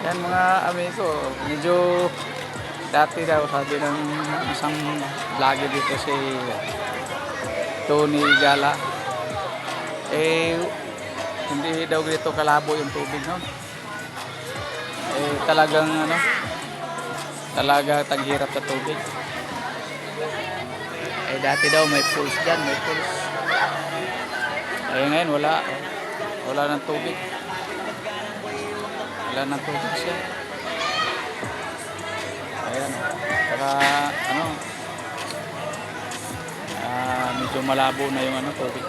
Yan mga amigo, medyo dati daw sabi ng isang vlogger dito si Tony Gala, eh hindi daw dito kalabo yung tubig, no? Eh talagang ano, talaga taghirap sa tubig. Eh dati daw may pools dyan, may pools. Eh ngayon wala ng tubig. Wala ng tubig siya. Ayan. Saka ano, medyo malabo na yung ano, tubig.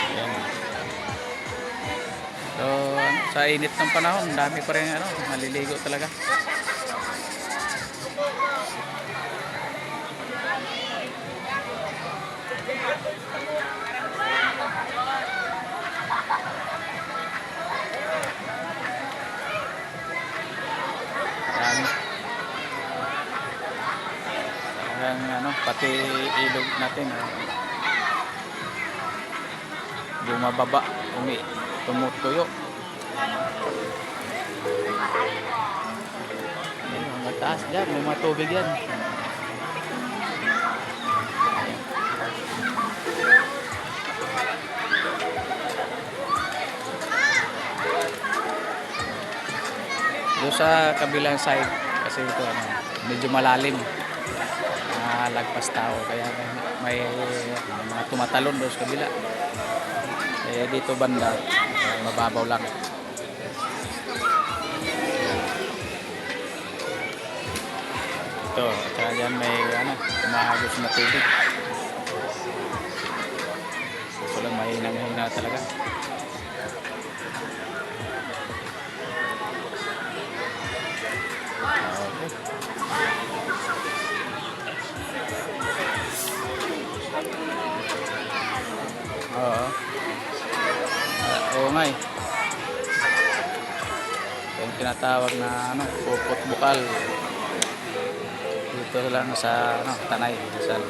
Ayan. So, sa init ng panahon, dami pa rin ano, naliligo talaga. Dami. Talagang ano, pati ilog natin bumababa, tumutuyo. Ayan, mataas dyan, may mga tubig yan. Doon sa kabilang side kasi ito ano, medyo malalim, lagpas tao, kaya may mga tumatalon doon sa kabila. Eh dito banda mababaw lang. Ito, kaya dyan may ano, umahagos na tubig. So lang mahinang-hina talaga. Oo. Oo nga eh. Yung tinatawag na ano, pupot bukal. Dito lang sa ano, Tanay, Rizal.